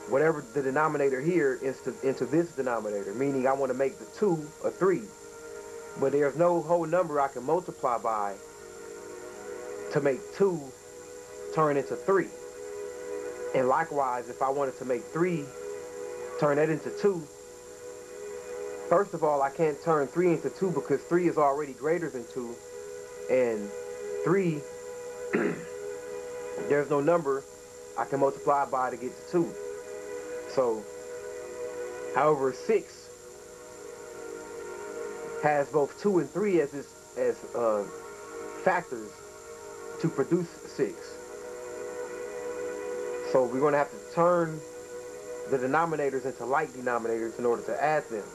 whatever the denominator here into this denominator, meaning I want to make the 2 a 3. But there's no whole number I can multiply by to make 2 turn into 3. And likewise, if I wanted to make 3 turn that into 2, first of all, I can't turn 3 into 2 because 3 is already greater than 2. And 3, there's no number I can multiply by to get to 2. So, however, 6 has both 2 and 3 as factors to produce 6. So we're going to have to turn the denominators into like denominators in order to add them.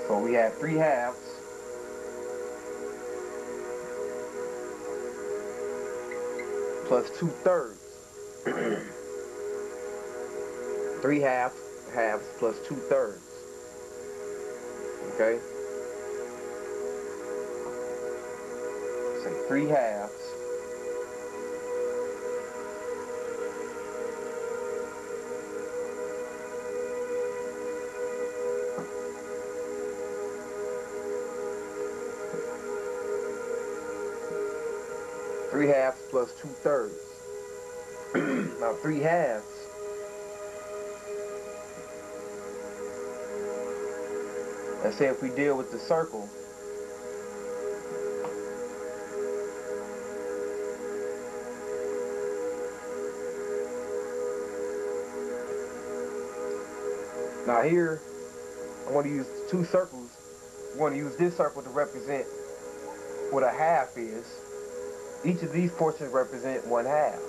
So we have 3 halves plus 2/3. 3 halves plus 2/3. Okay? Say 3 halves plus 2/3. Now 3 halves. Let's say if we deal with the circle. Now here, I want to use 2 circles. I want to use this circle to represent what a half is. Each of these portions represent 1/2.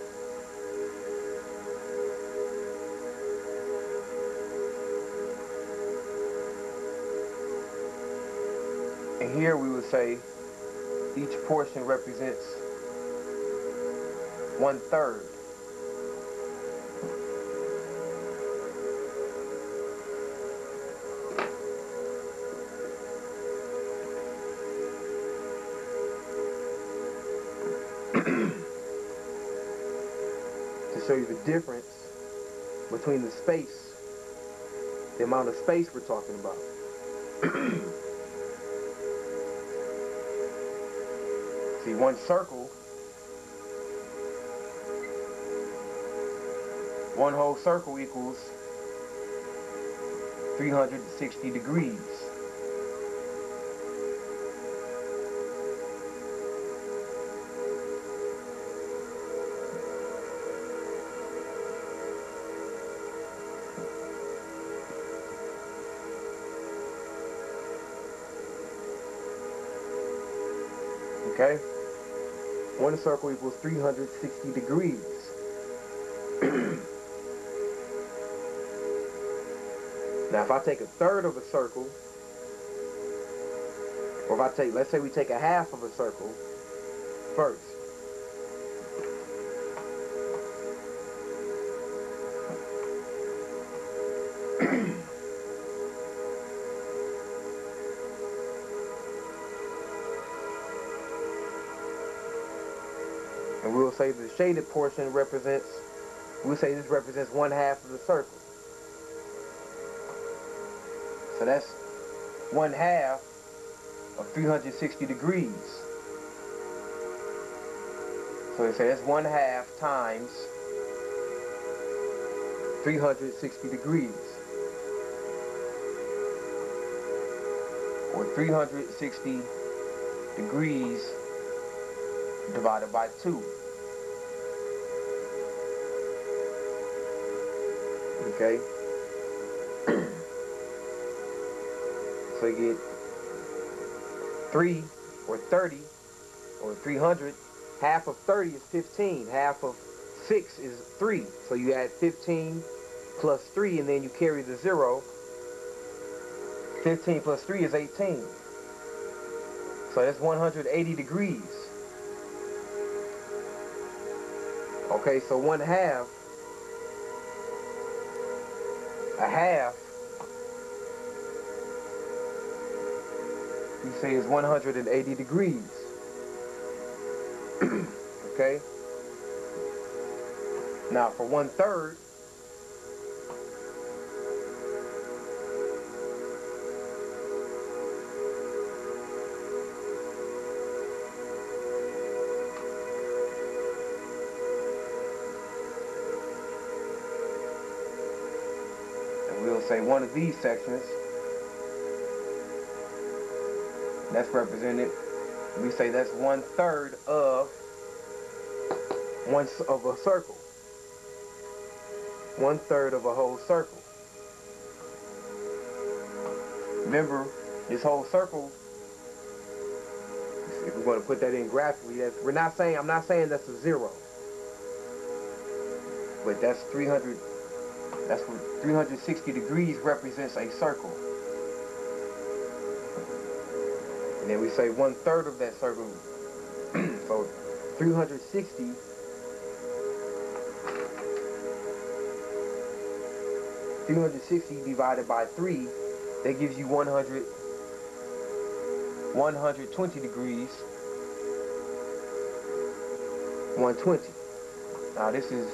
And here we would say each portion represents 1/3. To show you the difference between the space, the amount of space we're talking about. See, one circle, one whole circle equals 360 degrees. Okay? One circle equals 360 degrees. Now if I take a third of a circle, or if I take, let's say we take a half of a circle first. And we'll say the shaded portion represents, we'll say this represents 1/2 of the circle. So that's 1/2 of 360 degrees. So they say that's 1/2 times 360 degrees. Or 360 degrees divided by 2. Okay? So you get 3 or 30 or 300. Half of 30 is 15. Half of 6 is 3. So you add 15 plus 3 and then you carry the 0. 15 plus 3 is 18. So that's 180 degrees. Okay, so 1/2 A half, we say, is 180 degrees. Okay? Now for 1/3, and we'll say one of these sections, that's represented, we say that's 1/3 of a circle. 1/3 of a whole circle. Remember, this whole circle, if we're going to put that in graphically, I'm not saying that's a 0. But that's 300, that's what 360 degrees represents a circle. And then we say 1/3 of that circle. So 360 divided by 3, that gives you 120 degrees. 120. Now this is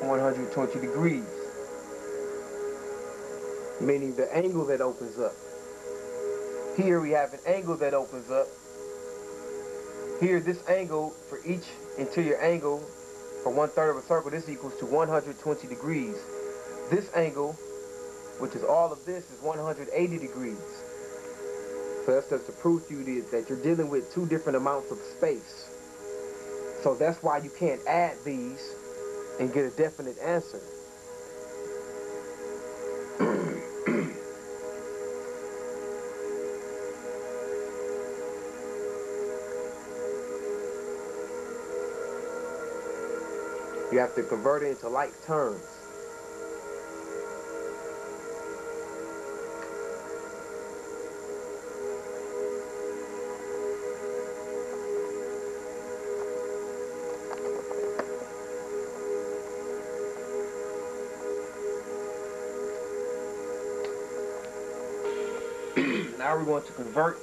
120 degrees, meaning the angle that opens up. Here we have an angle that opens up. Here, this angle, for each interior angle, for 1/3 of a circle, this equals to 120 degrees. This angle, which is all of this, is 180 degrees. So that's just to prove to you that you're dealing with two different amounts of space. So that's why you can't add these and get a definite answer. You have to convert it into like terms. Now we're going to convert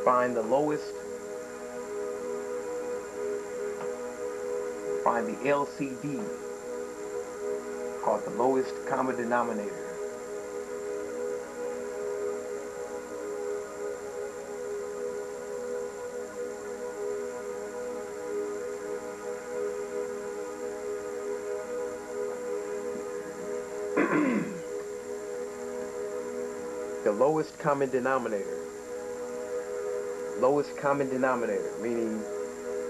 find the LCD, called the lowest common denominator. The lowest common denominator. Lowest common denominator, meaning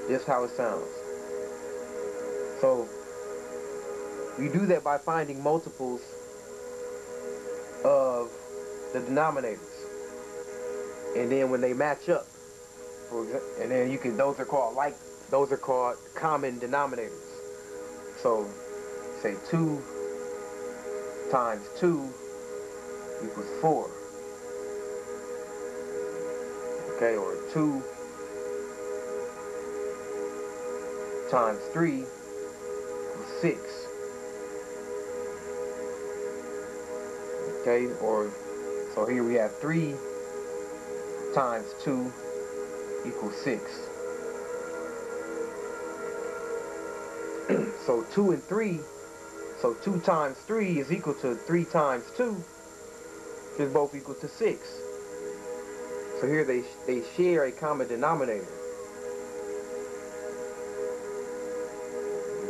just how it sounds. So we do that by finding multiples of the denominators, and then when they match up, and then you can, those are called common denominators. So say 2 times 2 equals 4. Okay, or 2 times 3 equals 6. Okay, or so here we have 3 times 2 equals 6. So 2 and 3, so 2 times 3 is equal to 3 times 2, which is both equal to 6. So here they share a common denominator.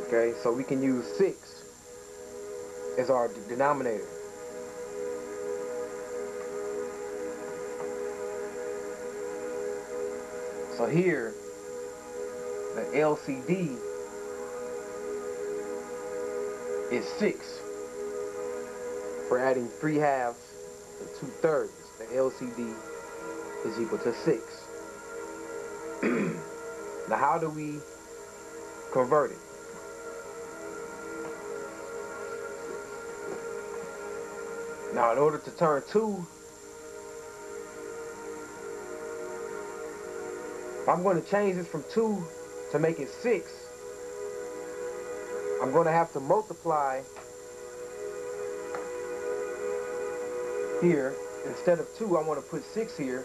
Okay, so we can use 6 as our denominator. So here, the LCD is 6. For adding 3/2 and 2/3, the LCD is equal to 6. Now how do we convert it? Now, in order to turn 2, I'm going to change this from 2 to make it 6. I'm going to have to multiply here. Instead of 2, I want to put 6 here.